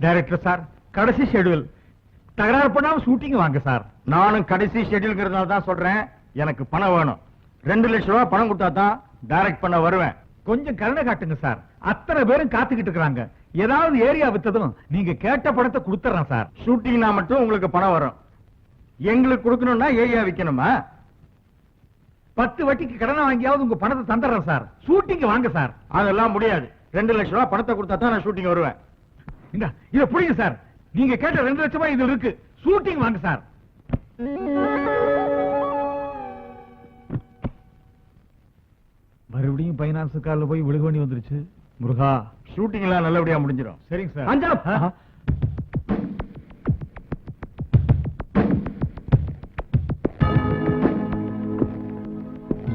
Director sir, கடைசி schedule. தகராறு பண்ணாம ஷூட்டிங் வாங்க சார். நானும் கடைசி ஷெட்யூல்ங்கிறதுனால தான் சொல்றேன், எனக்கு பணம் வேணும். 2 லட்சம் ரூபாய் பணம் கொடுத்தா தான் டைரக்ட் பண்ண வருவேன். கொஞ்சம் கருணை காட்டுங்க சார். அத்தனை பேரும் காத்துக்கிட்டு இருக்காங்க. ஏதாவது ஏரியா வித்ததும் நீங்க கேட்ட பணத்தை கொடுத்துறேன் சார். ஷூட்டிங்னா மட்டும் உங்களுக்கு பணம் வரும். எங்களுக்கு கொடுக்கணும்னா ஏரியா விக்கணுமா? 10 வட்டிக்கு கடனை வாங்கியாவது உங்க பணத்தை தந்துடுறேன் சார். ஷூட்டிங் வாங்க சார். அதெல்லாம் முடியாது. 2 லட்சம் ரூபாய் பணத்தை கொடுத்தா தான் நான் ஷூட்டிங் வருவேன். இத புரியுங்க சார். நீங்க கேட்ட 2 லட்சம் ரூபாய் இது இருக்கு. ஷூட்டிங் வாங்க சார். மறுபடியும் பைனான்ஸ் கால்ல போய் விழுக வேண்டி வந்துருச்சு. முருகா, ஷூட்டிங் எல்லாம் நல்லபடியா முடிஞ்சிடும். சரிங்க சார். பஞ்சாப்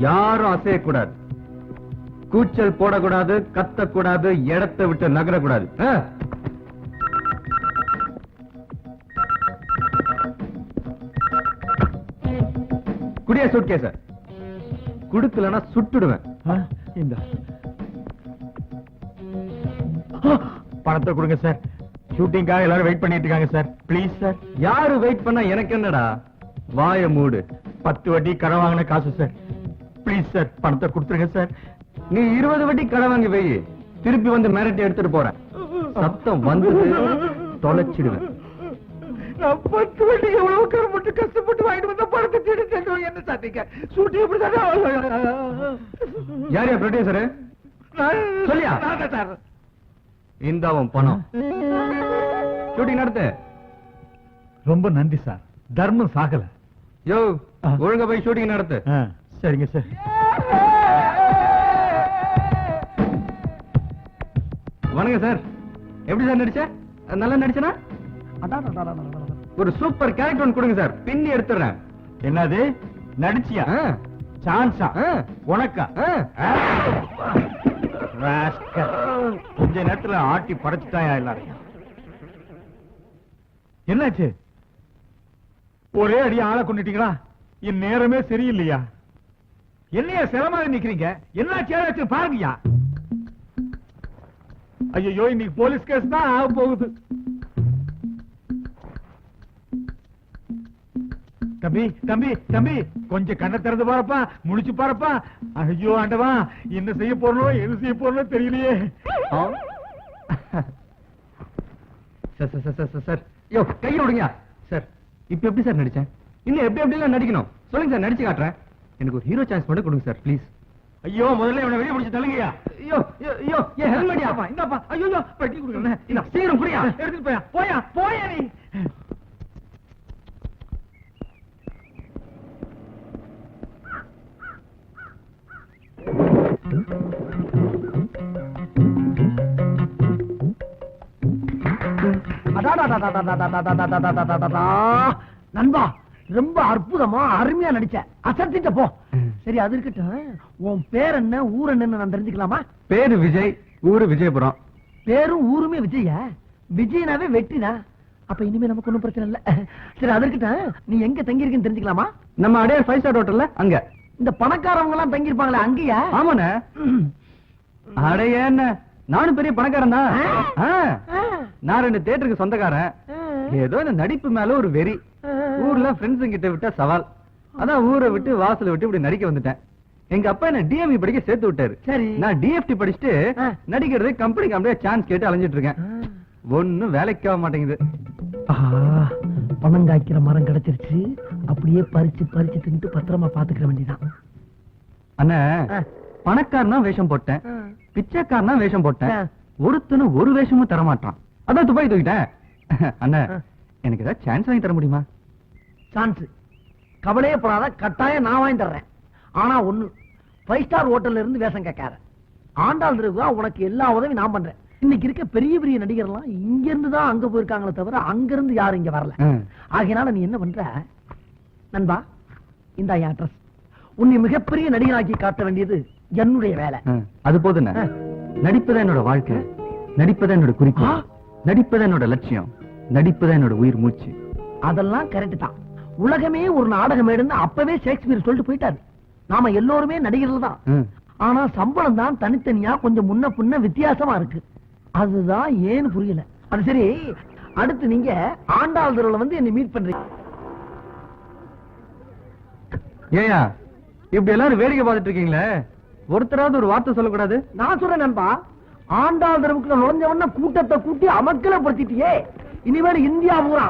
யாரும் அசையக்கூடாது, கூச்சல் போடக்கூடாது, கத்தக்கூடாது, இடத்தை விட்டு நகரக்கூடாது. குடியா சூட்கேஸ குடுக்கலன்னா சுட்டுடுவேன். இந்த பணத்தை கொடுங்க சார். ஷூட்டிங்காக எல்லாரும் வெயிட் பண்ணிட்டு இருக்காங்க சார். Please sir. யாரு வெயிட் பண்ணா எனக்கு என்னடா? வாய மூடு. 10 வட்டி கடன் வாங்கின காசு சார். ப்ளீஸ் சார், பணத்தை கொடுத்துருங்க சார். நீ 20 வட்டி கடன் வாங்கி வை, திருப்பி வந்து மிரட்டி எடுத்துட்டு போறேன். சத்தம் வந்து தொலைச்சிடுவேன். 10 வட்டி எவ்வளவு கருப்பட்டு கஷ்டப்பட்டு வாங்கிட்டு வந்த பணத்தை திருட்டு என்ன சாத்திங்க? ஷூட்டிங் எப்படி யாரையா ப்ரொடியூசரு? சொல்லியா சார். இந்த அவன் பணம். ஷூட்டிங் நடத்து. ரொம்ப நன்றி சார். தர்மம் சாகல. யோ, ஒழுங்கா போய் ஷூட்டிங் நடத்து. சரிங்க சார். வணக்கம் சார். எப்படி சார் நடிச்ச? நல்லா நடிச்சனா? ஒரு சூப்பர் கேரக்டர் ஒன்று கொடுங்க சார், பின்னி எடுத்துறேன். என்னது நடிச்சியா? சான்ஸா உனக்கா? கொஞ்ச நேரத்துல ஆட்டி படைச்சுட்டாயா எல்லாரும்? என்னாச்சு? ஒரே அடி ஆளை கொண்டுட்டீங்களா? என் நேரமே சரியில்லையா? என்னைய சிரமமாக நிக்கிறீங்க? என்னாச்சு பாருங்கயா. ஐயோ, இன்னைக்கு போலீஸ் கேஸ் தான் ஆக போகுது. தம்பி தம்பி தம்பி, கொஞ்சம் கண்ணை திறந்து பாருப்பா, முழிச்சு பாருப்பா. ஐயோ ஆண்டவா, என்ன செய்ய போறோம், எது செய்ய போறோம் தெரியலையே. சார், யோ கையை விடுங்க சார். இப்ப எப்படி சார் நடிச்சேன்? இன்னும் எப்படி எப்படிலாம் நடிக்கணும் சொல்லுங்க சார், நடிச்சு காட்டுறேன். எனக்கு ஒரு ஹீரோ சான்ஸ் மட்டும் கொடுங்க சார் ப்ளீஸ். ஐயோ, முதல்ல இவனை வெளிய பிடிச்சு தள்ளுங்கயா. ஐயோ ஐயோ, என் ஹெல்மெட்யா. இந்தாப்பா. ஐயோ, பெட்டி கொடுங்க. இந்த சீக்கிரம் புரியா, எடுத்துட்டு போயா. போயா போயா நீ. நண்பா, ரொம்ப அற்புதமா அருமையா நடிச்ச. அசத்திட்ட போ. சரி, அது இருக்கட்டும். உன் பேர் என்ன, ஊர் என்னன்னு நான் தெரிஞ்சுக்கலாமா? பேரு விஜய், ஊரு விஜயபுரம். பேரும் ஊருமே விஜய? விஜயனாவே வெட்டினா? அப்ப இனிமே நமக்கு ஒண்ணும் பிரச்சனை இல்ல. சரி, அது இருக்கட்டும். நீ எங்க தங்கி இருக்கேன்னு தெரிஞ்சுக்கலாமா? நம்ம அடையார் 5 ஸ்டார் ஹோட்டல்ல. அங்க இந்த பணக்காரவங்க எல்லாம் தங்கி இருப்பாங்களே, அங்கயா? ஆமாண்ணே. அடைய என்ன, நானும் பெரிய பணக்காரன் தான். நான் 2 தியேட்டருக்கு சொந்தக்காரன். ஏதோ இந்த நடிப்பு மேல ஒரு வெறி. ஊர்ல ஃப்ரெண்ட்ஸ் கிட்ட விட்டா சவால். அதான் ஊரை விட்டு வாசலை விட்டு இப்படி நடிக்க வந்துட்டேன். எங்க அப்பா என்ன டிஎம்இ படிக்க சேர்த்து விட்டாரு. சரி, நான் டிஎஃப்டி படிச்சுட்டு நடிக்கிறது கம்பெனி சான்ஸ் கேட்டு அலைஞ்சிட்டு இருக்கேன். ஒண்ணும் வேலைக்கு ஆக மாட்டேங்குது. பணம் காய்க்கிற மரம் கிடைச்சிருச்சு. அப்படியே பறிச்சு பறிச்சு தின்ட்டு பத்திரமா பாத்துக்கிற வேண்டியதான். அண்ணா, பணக்காரனா வேஷம் போட்டேன், பிச்சைக்காரனா வேஷம் போட்டேன். ஒருத்தனும் ஒரு வேஷமும் தர மாட்டான். அதான் துப்பாக்கி தூக்கிட்டேன். அண்ணா, எனக்கு ஏதாவது சான்ஸ் வாங்கி தர முடியுமா? சான்ஸ் கவலையே போடாத, கட்டாயம் நான் வாங்கி தர்றேன். ஆனா ஒண்ணு, 5 ஸ்டார் ஹோட்டல்ல இருந்து வேஷம் கேட்காத. ஆண்டாள் ரகுவா உனக்கு எல்லா உதவியும் நான் பண்றேன். இன்னைக்கு இருக்க பெரிய பெரிய நடிகர்லாம் இங்க இருந்து தான் அங்க போயிருக்காங்களே தவிர அங்க இருந்து யாரும் இங்க வரல. ஆகையினால நீ என்ன பண்ற நண்பா, இந்த என் அட்ரஸ். உன்னை மிகப்பெரிய நடிகனாக்கி காட்ட வேண்டியது என்னுடைய வேலை. அது போதும். நடிப்பதான் என்னோட வாழ்க்கை, நடிப்பதான் என்னோட குறிக்கோள், நடிப்பதான் என்னோட லட்சியம், நடிப்பதான் என்னோட உயிர் மூச்சு. அதெல்லாம் கரெக்ட் தான். உலகமே ஒரு நாடகம் எடுன்னு அப்பவே ஷேக்ஸ்பியர் சொல்லிட்டு போயிட்டாரு. நாம எல்லோருமே நடிகர்கள் தான். ஆனா சம்பளம் தான் தனித்தனியா கொஞ்சம் முன்ன பின்ன வித்தியாசமா இருக்கு. அதுதான் ஏன்னு புரியல. அது சரி, அடுத்து நீங்க ஆண்டாள் தெருவுல வந்து என்னை மீட் பண்றீங்க. ஏயா இப்படி எல்லாரும் வேடிக்கை பார்த்துட்டு இருக்கீங்களே, ஒருத்தராவது ஒரு வார்த்தை சொல்லக்கூடாது? நான் சொல்றேன் நண்பா, ஆண்டாள் தெருவுக்குள்ள நுழைஞ்சவன கூட்டத்தை கூட்டி அமக்கலப்படுத்திட்டியே. இனிமேல் இந்தியா பூரா,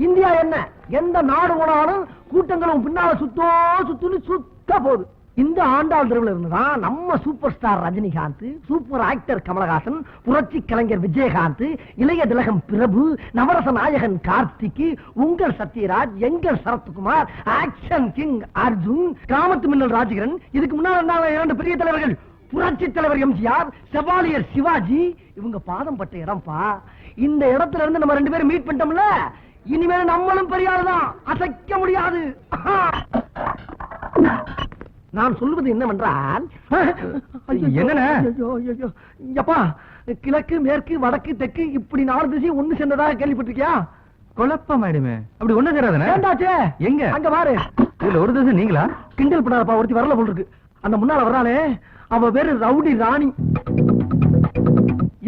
இந்தியா என்ன எந்த நாடு போனாலும் கூட்டங்களும் பின்னால சுத்துன்னு சுத்த போகுது. இந்த ஆண்டாள் தெருவில் இருந்துதான் நம்ம super star Rajinikanth, super actor Kamal Haasan, புரட்சி கலைஞர் விஜயகாந்த், இளைய திலகம் பிரபு, நவரச நாயகன் கார்த்திக், உங்கள் சத்யராஜ், எங்கள் சரத்குமார், ஆக்ஷன் கிங் அர்ஜுன், கிராமத்து மின்னல் ராஜகிரன், இதுக்கு முன்னால் 2 பெரிய தலைவர்கள், புரட்சி தலைவர் எம்ஜிஆர், செவாலியர் சிவாஜி, இவங்க பாதம் பட்ட இடம்பா. இந்த இடத்துல இருந்து நம்ம 2 பேரும் மீட் பண்ணிட்டோம்ல, இனிமேல் நம்மளும் பெரிய ஆளுதான், அசைக்க முடியாது. நான் சொல்லுவது என்னவென்றால், எப்பா கிழக்கு மேற்கு வடக்கு தெற்கு இப்படி 4 திசையும் ஒண்ணு சேர்ந்ததாக கேள்விப்பட்டிருக்கியா? குழப்பம் ஆயிடுமே. அப்படி ஒண்ணு சேராதுனே. ஏண்டாச்சே? எங்க? அங்க பாரு. இதுல ஒரு திசை நீங்களா? கிண்டல் பண்ணாதப்பா, ஒருத்தி வரல போல் இருக்கு. அந்த முன்னால வர்றாளே, அவ பேரு ரவுடி ராணி.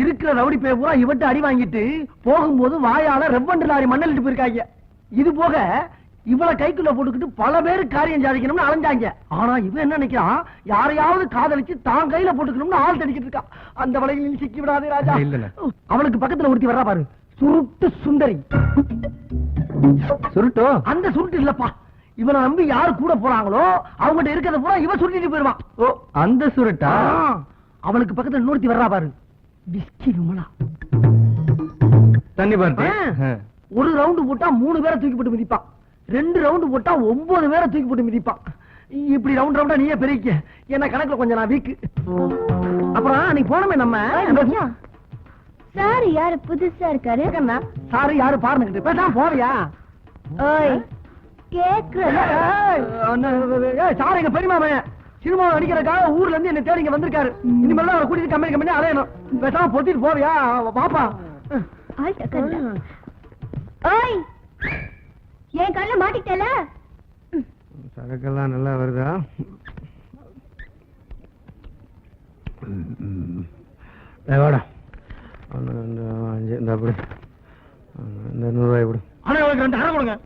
இருக்கிற ரவுடி பே பூரா இவட்டு அடி வாங்கிட்டு போகும்போது வாயால ரெவண்டு லாரி மண்ணலிட்டு போயிருக்காங்க. இது போக இவள கைக்குள்ள போட்டுக்கிட்டு பல பேரு காரியம் சாதிக்கணும்னு அலைஞ்சாங்க. ஆனா இவன் என்ன நினைக்கிறான், யாரையாவது காதலிச்சு தான் கையில போட்டுக்கணும்னு ஆள் தடிக்கிட்டு இருக்கா. அந்த வலையில் சிக்கி விடாதே ராஜா. அவளுக்கு பக்கத்துல ஒருத்தி வர்றா பாரு, சுருட்டு சுந்தரி. சுருட்டோ? அந்த சுருட்டு இல்லப்பா, இவனை நம்பி யாரு கூட போறாங்களோ அவங்ககிட்ட இருக்கிறத பூரா இவன் சுருட்டிட்டு போயிருவான். ஓ, அந்த சுருட்டா? அவளுக்கு பக்கத்துல இன்னொருத்தி வர்றா பாரு, விஸ்கி விமலா. தண்ணி பார்த்து ஒரு ரவுண்டு போட்டா 3 பேரை தூக்கி போட்டு மிதிப்பான், 2 ரவுண்டு போட்டா 9 பேரை தூக்கி போட்டு மிதிப்பான். இப்படி ரவுண்ட் ரவுண்டா நீயே பெருக்க, என்ன கணக்குல கொஞ்சம் நான் வீக்கு. அப்புறம் நீ போனமே நம்ம சார் யாரு புதுசா இருக்காரு? சாரு யாரு பாருங்க, பேசாம போறியா? சார் எங்க பெரியமாமே சினிமா நடிக்கிறதுக்காக ஊர்ல இருந்து என்ன தேடி இங்க வந்திருக்காரு. இனிமேல் அவரை கூட்டிட்டு கம்பெனி அலையணும். பேசாம பொத்திட்டு போறியா? பாப்பா என் கண்ணுல மாட்டிட்டல. சரக்கெல்லாம் நல்லா வருதா? வாடா, 5 இந்த அப்படி இந்த 100 ரூபாய் கொடு. ஆனா உங்களுக்கு 2 அரை கொடுங்க.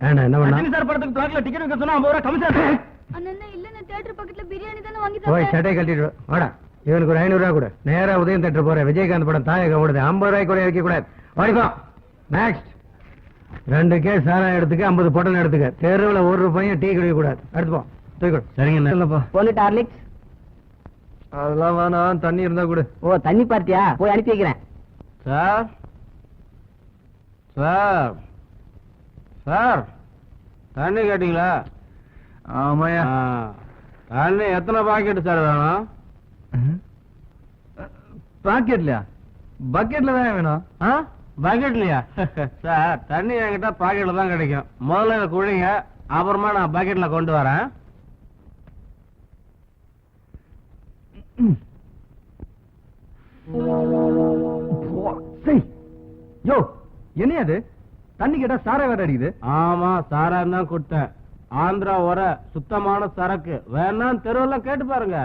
ஏண்டா என்ன பண்ணா? சார் படத்துக்கு பிளாக்ல டிக்கெட் வைக்க சொன்னா 50 ரூபாய் கமிஷன். அண்ணா இல்ல, நான் தியேட்டர் பக்கத்துல பிரியாணி தான வாங்கி போய் தரேன். சட்டை கட்டிட்டு வாடா. இவனுக்கு ஒரு 500 ரூபாய் கொடு. நேரா உதயம் தேட்டர் போற விஜயகாந்த் படம் தாயக ஓடுது. 50 ரூபாய் கூட வைக்க கூடாது. வாடிப்பா. நெக்ஸ்ட் 2 கேஸ் சாராயம் எடுத்துக்க, 50 பொட்டல் எடுத்துக்க. தெருவுல ஒரு ரூபாயும் டீ குடிக்க கூடாது. எடுத்துப்போ, தூக்கி. சரிங்க இல்லப்பா. போலிட் ஹார்லிக்ஸ் அதெல்லாம் வேணாம், தண்ணி இருந்தா கொடு. ஓ தண்ணி பார்த்தியா? போய் அனுப்பி வைக்கிறேன். சார் சார் சார், தண்ணி கேட்டீங்களா? ஆமாயா. தண்ணி எத்தனை பாக்கெட் சார் வேணும்? பாக்கெட்லயா? பக்கெட்ல தான் வேணும். பக்கெட்லயா? சார் தண்ணி என்கிட்ட பாக்கெட்ல தான் கிடைக்கும். முதல்ல குழிங்க, அப்புறமா நான் பக்கெட்ல கொண்டு வரேன். யோ என்ன அது? தண்ணி கேட்டா சாரை வேற அடிக்குது. ஆமா, சாராயம் தான் கொடுத்தேன். ஆந்திரா வர சுத்தமான சரக்கு வேணா தெருவெல்லாம் கேட்டு பாருங்க.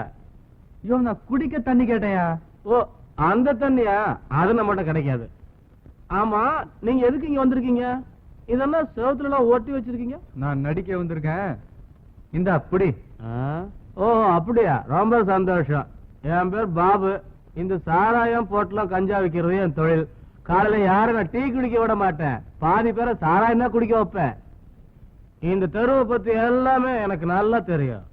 ஐயோ, நான் குடிக்க தண்ணி கேட்டேயா? ஓ, அந்த தண்ணியா? அது நம்மகிட்ட கிடைக்காது. ஆமா, நீங்க எதுக்கு இங்க வந்திருக்கீங்க? இதெல்லாம் செவத்துல எல்லாம் ஓட்டி வச்சிருக்கீங்க. நான் நடிக்க வந்திருக்கேன். இந்த அப்படி. ஓ அப்படியா? ரொம்ப சந்தோஷம். என் பேர் பாபு. இந்த சாராயம் போட்டெல்லாம் கஞ்சா வைக்கிறது என் தொழில். காலையில யாரும் நான் டீ குடிக்க விட மாட்டேன். பாதி பேரை சாராயம் தான் குடிக்க வைப்பேன். இந்த தெருவை பத்தி எல்லாமே எனக்கு நல்லா தெரியும்.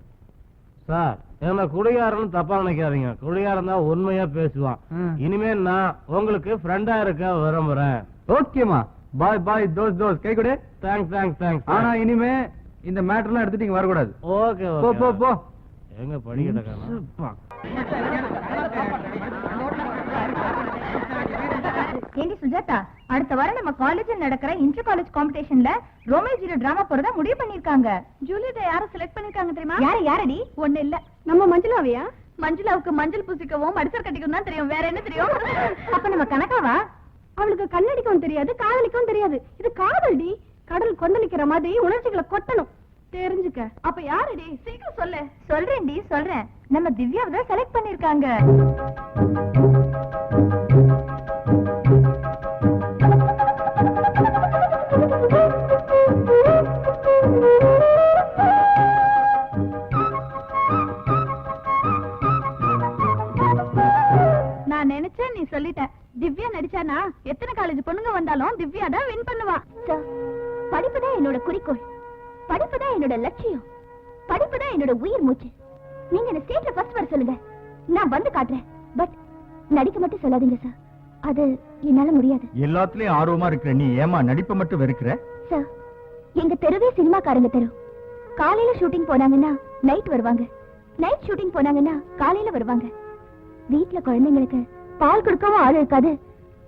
சார், என்ன குடிகாரன்னு தப்பா நினைக்காதீங்க. குடிகாரன் தான் உண்மையா பேசுவான். இனிமே நான் உங்களுக்கு ஃப்ரெண்டா இருக்க விரும்புறேன். ஓகேமா, பாய் பாய். தோஸ் கை கொடு. தேங்க்ஸ். ஆனா இனிமே இந்த மேட்டர்லாம் எடுத்துட்டு இங்க வரக்கூடாது. ஓகே, போ போ. எங்க படிக்கிட்ட ஏண்டி சுஜாதா, அடுத்த வாரம் நம்ம காலேஜ்ல நடக்கிற இன்டர் காலேஜ் காம்படிஷன்ல ரோமேஜில டிராமா போறதா முடிவு பண்ணிருக்காங்க. ஜூலியட்ட யாரும் செலக்ட் பண்ணிருக்காங்க தெரியுமா? யாரடி? ஒண்ணு இல்ல, நம்ம மஞ்சுளாவையா? மஞ்சுளாவுக்கு மஞ்சள் பூசிக்கவும் மடிசர் கட்டிக்கவும் தான் தெரியும், வேற என்ன தெரியும்? அப்ப நம்ம கணக்காவா? அவளுக்கு கண்ணடிக்கவும் தெரியாது, காதலிக்கவும் தெரியாது. இது காதல்டி. கடல் கொந்தளிக்கிற மாதிரி உணர்ச்சிகளை கொட்டணும், தெரிஞ்சுக்க. அப்ப யாரடி? சீக்கிரம் சொல்லு. சொல்றேன்டி, சொல்றேன். நம்ம திவ்யாவை தான் செலக்ட் பண்ணிருக்காங்க. திவ்யா நடிச்சானா எத்தனை காலேஜ் பொண்ணுங்க வந்தாலும் திவ்யா தான் வின் பண்ணுவா. படிப்பு தான் என்னோட குறிக்கோள், படிப்பு தான் என்னோட லட்சியம், படிப்பு தான் என்னோட உயிர் மூச்சு. நீங்க என்ன ஸ்டேட்ல ஃபர்ஸ்ட் வர சொல்லுங்க, நான் வந்து காட்டுறேன். பட் நடிக்க மட்டும் சொல்லாதீங்க சார், அது என்னால முடியாது. எல்லாத்துலயும் ஆர்வமா இருக்கிற நீ ஏமா நடிப்பை மட்டும் வெறுக்கிற? சார், எங்க தெருவே சினிமாக்காரங்க தெரு. காலையில ஷூட்டிங் போனாங்கன்னா நைட் வருவாங்க, நைட் ஷூட்டிங் போனாங்கன்னா காலையில வருவாங்க. வீட்டுல குழந்தைங்களுக்கு பால் கொடுக்கவும் ஆள் இருக்காது,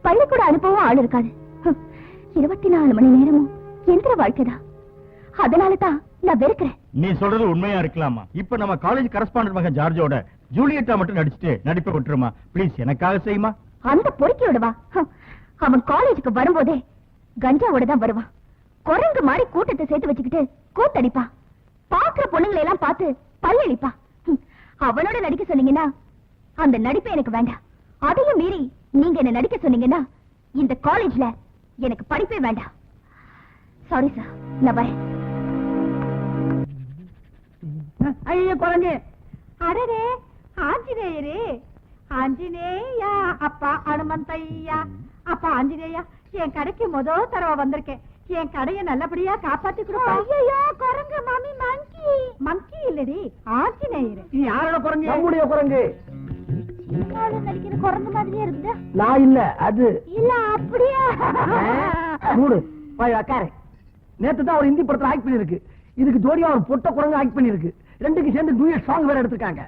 பள்ளிக்கூட அனுப்பவும் ஆள் இருக்காது. 24 மணி நேரமும் எந்திர வாழ்க்கைதான். அதனாலதான் நான் வெறுக்கிறேன். நீ சொல்றது உண்மையா இருக்கலாமா? இப்ப நம்ம காலேஜ் கரஸ்பாண்டன்ட் மகன் ஜார்ஜோட ஜூலியட்டா மட்டும் நடிச்சுட்டு நடிப்பை விட்டுருமா ப்ளீஸ், எனக்காக செய்யுமா? அந்த பொறுக்கியோட வா. அவன் காலேஜுக்கு வரும்போதே கஞ்சாவோட தான் வருவான். குரங்கு மாதிரி கூட்டத்தை சேர்த்து வச்சுக்கிட்டு கூத்தடிப்பான். பாக்குற பொண்ணுங்களை எல்லாம் பார்த்து பல்லளிப்பான். அவனோட நடிக்க சொன்னீங்கன்னா அந்த நடிப்பு எனக்கு வேண்டாம். அதையும் மீறி நீங்க என்ன நடிக்க சொன்னீங்கன்னா இந்த காலேஜ்ல எனக்கு படிப்பே வேண்டாம். சாரி சார், நான் வரேன். ஐயோ குரங்கு. அடரே ஆஞ்சநேயரே, ஆஞ்சநேயா அப்பா அனுமந்தையா. அப்பா ஆஞ்சநேயா, என் கடைக்கு முதல் தடவை வந்திருக்கேன். என் கடையை நல்லபடியா காப்பாத்தி கொடுப்பா. ஐயோ குரங்கு மாமி, மங்கி. மங்கி இல்லடி, ஆஞ்சநேயர். நீ யாரோட குரங்கு? நம்முடைய குரங்கு. நடிக்கிற குரங்கு மாதிரியே இருக்குதா? நான் இல்ல, அது இல்ல அப்படியா? மூடு போய் உக்காரு. நேத்து தான் ஒரு ஹிந்தி படத்துல ஆக்ட் பண்ணிருக்கு. இதுக்கு ஜோடியா ஒரு பொட்ட குரங்கு ஆக்ட் பண்ணிருக்கு. ரெண்டுக்கு சேர்ந்து டூயட் சாங் வேற எடுத்திருக்காங்க.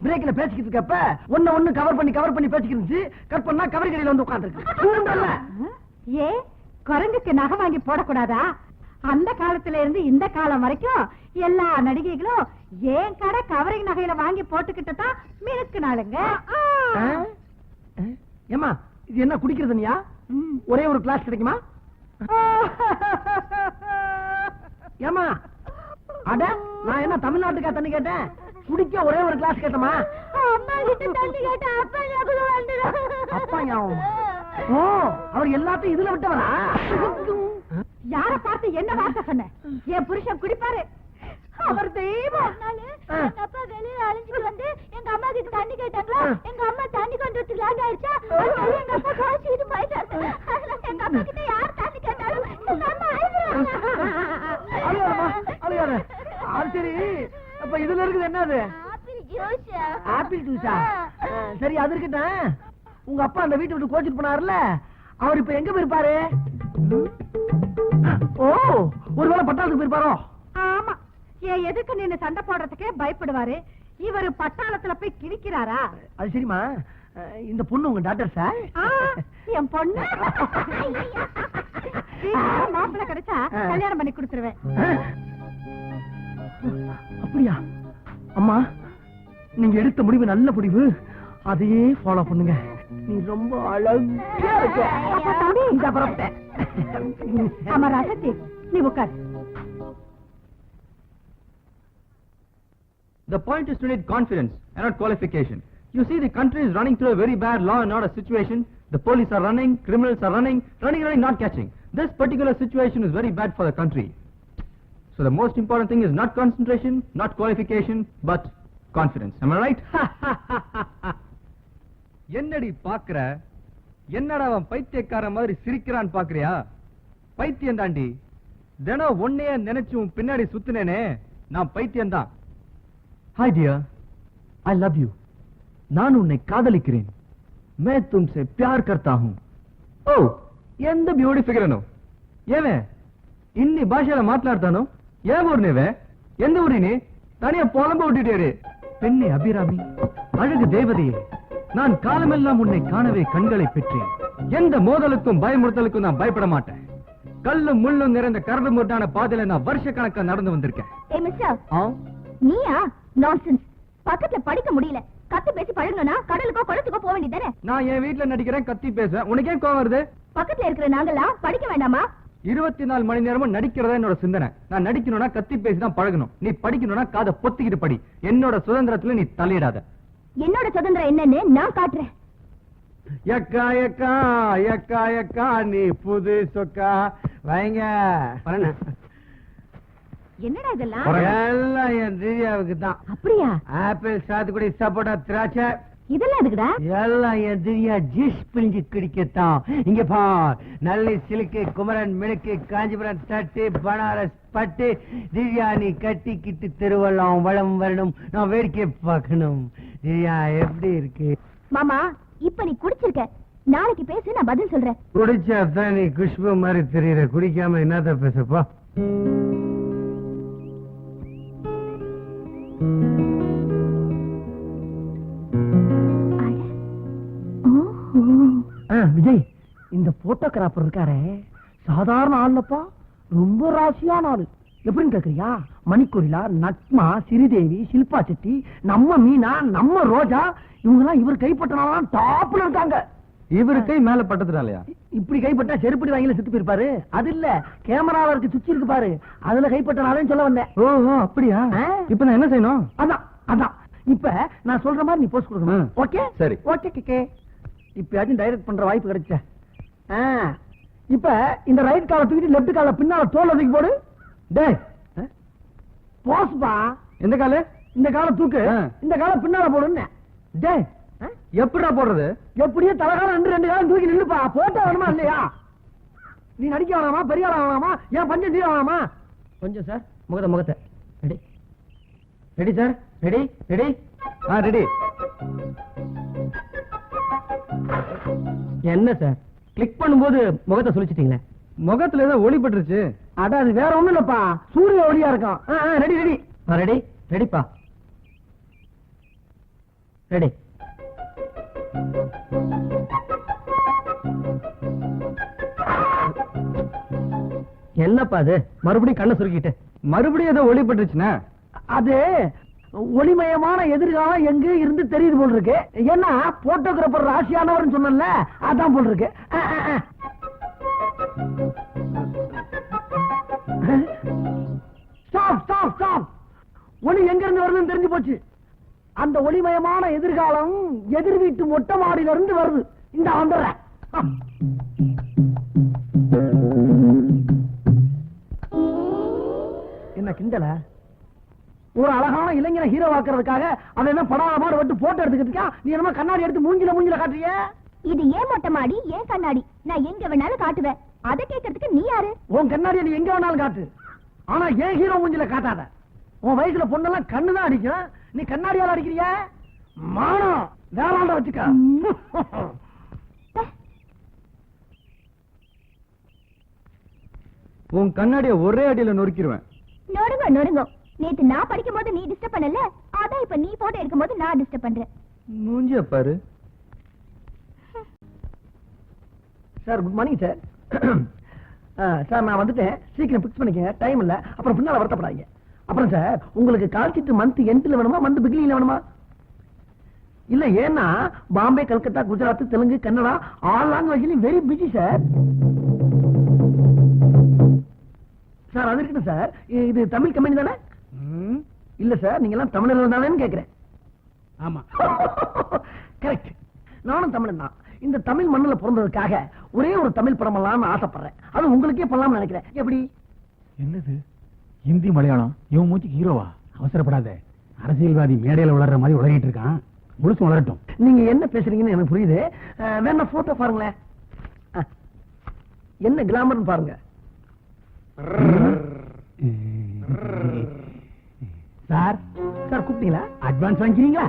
பிரேக்ல பேசிக்கிட்டு இருக்கப்ப ஒண்ணு கவர் பண்ணி பேசிக்கிட்டு இருந்துச்சு. கட் பண்ணா கவரி கடையில வந்து உட்கார்ந்துருக்கு. ஏ குரங்குக்கு நகை வாங்கி போடக்கூடாதா? அந்த காலத்துல இருந்து இந்த காலம் வரைக்கும் எல்லா நடிகைகளும் ஏன் கடை கவரிங் நகையில வாங்கி போட்டுக்கிட்டு தான் மினுக்கு நாளுங்க. ஏமா இது என்ன குடிக்கிறது நீயா? ஒரே ஒரு கிளாஸ் கிடைக்குமா? ஏமா அட, நான் என்ன தமிழ்நாட்டுக்கா தண்ணி கேட்டேன்? குடிக்க ஒரே ஒரு கிளாஸ் கேட்டமா? அம்மா கிட்ட தண்ணி கேட்டா அப்பா ஞாபகம் வந்துடும். அப்பா ஞாபகம்? ஓ, அவர் எல்லாத்தையும் இதுல விட்டவரா? யார பார்த்து என்ன வார்த்தை சொன்ன? என் புருஷன் குடிப்பாரு, அவர் தெய்வம். எங்க அப்பா வெளியில அழிஞ்சிட்டு வந்து எங்க அம்மா கிட்ட தண்ணி கேட்டாங்களா, எங்க அம்மா தண்ணி கொண்டு வரதுக்கு லேட் ஆயிடுச்சா, அதனால எங்க அப்பா காய்ச்சிட்டு போயிட்டாரு. எங்க அப்பா கிட்ட யார் தண்ணி கேட்டாலும் எங்க அம்மா அழுகாத. அது சரி, அப்ப இதுல இருக்குது என்னது? ஆப்பிள் ஜூஸா? சரி, அது இருக்கட்டும். உங்க அப்பா அந்த வீட்டை விட்டு கோச்சிட்டு போனாருல, அவர் இப்ப எங்க போயிருப்பாரு? ஓ, ஒருவேளை பட்டாளத்துக்கு போயிருப்பாரோ? ஆமா, என் எதுக்கு நின்னு சண்டை போடுறதுக்கே பயப்படுவாரு. இவரு பட்டாளத்துல போய் கிழிக்கிறாரா? அது சரிமா, இந்த பொண்ணு உங்க டாக்டர் சார்? என் பொண்ணு மாப்பிள்ள கிடைச்சா கல்யாணம் பண்ணி கொடுத்துருவேன். அப்படியா? அம்மா, நீங்க எடுத்த முடிவு நல்ல முடிவு, அதையே ஃபாலோ பண்ணுங்க. நீ ரொம்ப அழகா இருக்க. இந்த பரப்ப ஆமா ராசத்தி, நீ உட்கார். The point is to need confidence and not qualification. You see, the country is running through a very bad law and order situation. The police are running, criminals are running, not catching. This particular situation is very bad for the country. So the most important thing is not concentration, not qualification, but confidence. Am I right? என்னடி பாக்குற? என்னடா அவன் பைத்தியக்கார மாதிரி சிரிக்கிறான் பாக்குறியா? பைத்தியம் தாண்டி. தினம் ஒன்னையே நினைச்சும் பின்னாடி சுத்துனேனே, நான் பைத்தியம் தான். Hi dear, I love you. நான் உன்னை காதலிக்கிறேன். मैं तुमसे प्यार करता हूं. ఓ, ఎంత బ్యూటీ ఫిగర్ అను. ఏమే ఇన్ని భాషల మాట్లాడతాను? ఏ ఊరినేవే? எந்த ஊரினே? தனியா புலம்ப விட்டுட்டேரு. பெண்ணே அபிராமி, அழகு தேவதையே, நான் காலமெல்லாம் உன்னை காணவே கண்களை பெற்றேன். எந்த மோதலுக்கும் பயமுறுத்தலுக்கும் நான் பயப்பட மாட்டேன். கல்லும் முள்ளும் நிறைந்த கரடு முரடான பாதையில நான் வருஷ கணக்கா நடந்து வந்திருக்கேன். ஏய் மிஸ்டர், நீயா? நான்சென்ஸ். பக்கத்துல படிக்க முடியல, கத்தி பேசி பழகணும்னா கடலுக்கோ குளத்துக்கோ போக வேண்டியதானே? நான் என் வீட்டுல நடிக்கிறேன், கத்தி பேசுவேன். உனக்கே கோவம் வருது? பக்கத்துல இருக்கிற நாங்கெல்லாம் படிக்க வேண்டாமா? 24 மணி நேரமும் நடிக்கிறதா என்னோட சிந்தனை. நான் நடிக்கணும்னா கத்தி பேசிதான் பழகணும். நீ படிக்கணும்னா காதை பொத்திக்கிட்டு படி. என்னோட சுதந்திரத்துல நீ தலையிடாத. என்னோட சுதந்திரம் என்னன்னு நான் காட்டுறேன். எக்கா எக்கா எக்கா எக்கா நீ புது சொக்கா வைங்க. என்னடா இதெல்லாம்? எல்லாம் என் திவ்யாவுக்கு தான். அப்படியா? ஆப்பிள், சாத்துக்குடி, சப்போட்டா, திராட்சை இதெல்லாம் எதுக்குடா? எல்லாம் எதிரியா ஜூஸ் பிழிஞ்சு குடிக்கத்தான். இங்க பார், நல்ல சிலுக்கு, குமரன் மினுக்கு, காஞ்சிபுரம் தட்டு, பனாரஸ் பட்டு, திவ்யானி கட்டிக்கிட்டு திருவள்ளம் வளம் வரணும். நான் வேடிக்கை பார்க்கணும். திவ்யா எப்படி இருக்கு? மாமா, இப்ப நீ குடிச்சிருக்க, நாளைக்கு பேசு, நான் பதில் சொல்றேன். குடிச்சா நீ குஷ்பு மாதிரி தெரியற, குடிக்காம என்னத்த பேசப்பா? விஜய், இந்த போட்டோகிராஃபர் இருக்காரே சாதாரண ஆள்லப்பா, ரொம்ப ராசியான ஆளு. எப்படின்னு கேக்குறியா? மணிக்கொரிலா, நட்மா, சிறிதேவி, சில்பா செட்டி, நம்ம மீனா, நம்ம ரோஜா, இவங்க எல்லாம் இவர் கைப்பற்றினாலும் டாப்ல இருக்காங்க. இவரு கை மேல பட்டதுனாலயா? இப்படி கைப்பட்டா செருப்படி வாங்கில செத்து போயிருப்பாரு. அது இல்ல, கேமரால இருக்கு சுச்சி இருக்கு பாரு, அதுல கைப்பற்றினாலும் சொல்ல வந்தேன். ஓ அப்படியா? இப்ப நான் என்ன செய்யணும்? அதான் அதான், இப்ப நான் சொல்ற மாதிரி நீ போஸ்ட் கொடுக்கணும். ஓகே சரி. ஓகே கேக்கே. இப்பயாச்சும் டைரக்ட் பண்ற வாய்ப்பு கிடைச்ச. இப்ப இந்த ரைட் கால தூக்கிட்டு லெஃப்ட் கால பின்னால தோல் தூக்கி போடு. டேய் போஸ்பா. எந்த காலு? இந்த கால தூக்கு, இந்த கால பின்னால போடுன்னு. டேய் எப்படிடா போடுறது? எப்படியே தலகாலம் ரெண்டு காலம் தூக்கி நில்லுப்பா. போட்டோ வேணுமா இல்லையா? நீ நடிக்க வேணாமா, பெரிய ஆளா வேணாமா, ஏன் பஞ்சம் தீர வேணாமா? கொஞ்சம் சார், முகத்தை ready ready sir, ready ready ready. என்ன சார், கிளிக் பண்ணும்போது முகத்தை சொல்லிச்சிட்டீங்களே. முகத்துல ஏதோ ஒளி பட்டுருச்சு. அட அது வேற ஒண்ணும் இல்லப்பா, சூரிய ஒளியா இருக்கும். ரெடி ரெடி ரெடி ரெடிப்பா, ரெடி. என்னப்பா அது, மறுபடியும் கண்ணை சுருக்கிட்டு? மறுபடியும் ஏதோ ஒளி பட்டுருச்சுன்னா அது ஒளிமயமான எதிர்காலம் எங்க இருந்து தெரியுது போல் இருக்கு. ஏன்னா போட்டோகிராபர் ராசியானவர் சொன்னல, அதான் போல் இருக்கு. Stop stop stop. ஒளி எங்க இருந்து வருதுன்னு தெரிஞ்சு போச்சு. அந்த ஒளிமயமான எதிர்காலம் எதிர் வீட்டு மொட்டை மாடியில இருந்து வருது. இந்த வந்துடுறேன். என்ன கிண்டல? ஒரு அழகான இளைஞனை ஹீரோ ஆக்குறதுக்காக அவன் என்ன படாத மாடு விட்டு போட்டோ எடுத்துக்கிட்டு, நீ என்ன கண்ணாடி எடுத்து மூஞ்சில காட்டுறிய? இது ஏன் மொட்டை மாடி, ஏன் கண்ணாடி? நான் எங்க வேணாலும் காட்டுவேன். அதை கேட்கறதுக்கு நீ யாரு? உன் கண்ணாடியை நீ எங்க வேணாலும் காட்டு, ஆனா ஏன் ஹீரோ மூஞ்சில காட்டாத. உன் வயசுல பொண்ணெல்லாம் கண்ணுதான் அடிக்கும், நீ கண்ணாடியால அடிக்கிறிய? மானம் வேளாண்ட வச்சுக்க. உன் கண்ணாடிய ஒரே அடியில நொறுக்கிடுவேன். நொறுங்க நொறுங்க. நேத்து நான் படிக்கும் போது நீ டிஸ்டர்ப் பண்ணல, அதான் இப்ப நீ போட்டோ எடுக்கும் போது நான் டிஸ்டர்ப் பண்றேன். மூஞ்சிய பாரு. Sir good morning sir. Sir நான் வந்துட்டேன், சீக்கிரம் பிக்ஸ் பண்ணிக்கங்க, டைம் இல்ல, அப்புறம் பின்னால வருத்தப்படாதீங்க. அப்புறம் சார், உங்களுக்கு கால் ஷீட் மந்த் எண்ட்ல வேணுமா, மந்த் பிகினிங்ல வேணுமா? இல்ல, ஏன்னா பாம்பே, கல்கத்தா, குஜராத், தெலுங்கு, கன்னடா ஆல் லாங்குவேஜ்லயும் வெரி பிஸி சார். சார் அது இருக்கட்டும் சார், இது தமிழ் கம்பெனி தானே? இல்ல சார், நீங்க எல்லாம் தமிழர்கள் தானேன்னு கேக்குறேன். ஆமா கரெக்ட், நானும் தமிழன் தான். இந்த தமிழ் மண்ணுல பிறந்ததுக்காக ஒரே ஒரு தமிழ் படம் எல்லாம் ஆசைப்படுறேன். அது உங்களுக்கே பண்ணலாம்னு நினைக்கிறேன். எப்படி? என்னது ஹிந்தி மலையாளம்? இவன் மூச்சுக்கு ஹீரோவா? அவசரப்படாத, அரசியல்வாதி மேடையில வளர்ற மாதிரி உலகிட்டு இருக்கான், முழுசும் வளரட்டும். நீங்க என்ன பேசுறீங்கன்னு எனக்கு புரியுது. வேணா போட்டோ பாருங்களேன். என்ன கிளாமர்னு பாருங்க. சார் சார் கூப்பிட்டீங்களா? அட்வான்ஸ் வாங்கிக்கிறீங்களா?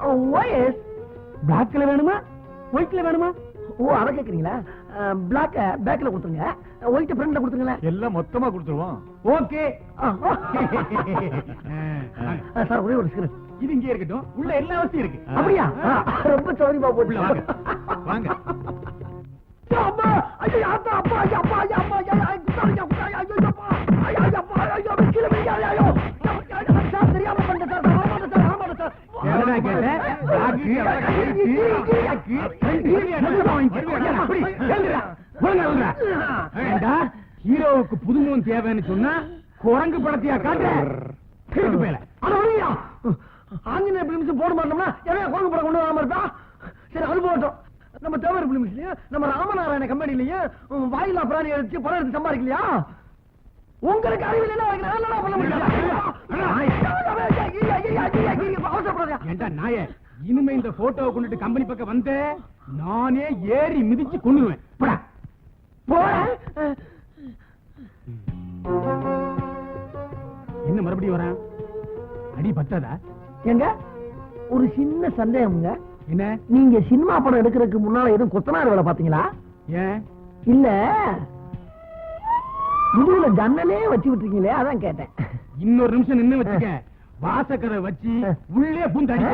ஓஎஸ். பிளாக்ல வேணுமா, ஒயிட்ல வேணுமா? ஓ அத கேக்குறீங்களா? பிளாக் பேக்ல கொடுத்துருங்க, ஒயிட் ஃப்ரண்ட்ல கொடுத்துருங்களேன். எல்லாம் மொத்தமா கொடுத்துருவோம். ஓகே. சார் ஒரே ஒரு சிகரெட். இது இங்கே இருக்கட்டும், உள்ள எல்லா வசதியும் இருக்கு. அப்படியா? ரொம்ப சௌரியமா போட்டு வாங்க வாங்க. அம்மா ஐயோ அப்பா அப்பா ஐயோ அப்பா ஐயோ அப்பா ஐயோ ஐயோ அப்பா ஐயோ அப்பா ஐயோ கிளை மீ ஐயோ சார் தெரியாம பண்ண சார். ஆமா சார். என்னடா கேட்ட? பாக்கி ஹீரோவுக்கு புதுமுகம் தேவைன்னு சொன்னா குரங்கு படத்தையா காட்டு? ஆஞ்சநேய பிலிம்ஸ் போட மாட்டோம்னா என்ன குரங்கு படம் கொண்டு வராம இருக்கா? சரி அது போட்டோம். நம்ம தேவர் பிலிம்ஸ்லயும் நம்ம ராமநாராயண கம்பெனிலயும் வாயிலா பிராணி எடுத்து படம் எடுத்து சம்பாதிக்கலையா? உங்களுக்கு அறிவில் என்ன பண்ண முடியும்? ஏண்டா நாயே, இனிமே இந்த போட்டோவை கொண்டுட்டு கம்பெனி பக்கம் வந்த நானே ஏறி மிதிச்சு கொண்டுருவேன். போடா. என்ன மறுபடியும் வரேன்? அடி பத்தாதா? எங்க ஒரு சின்ன சந்தேகம்ங்க. என்ன? நீங்க சினிமா படம் எடுக்கிறதுக்கு முன்னால எதுவும் கொத்தனார் வேலை பாத்தீங்களா? ஏன்? இல்ல இதுல ஜன்னலே வச்சு விட்டுருக்கீங்களே, அதான் கேட்டேன். இன்னொரு நிமிஷம் நின்னு வச்சுக்க, வாசக்கரை வச்சு உள்ளே பூந்தாடி.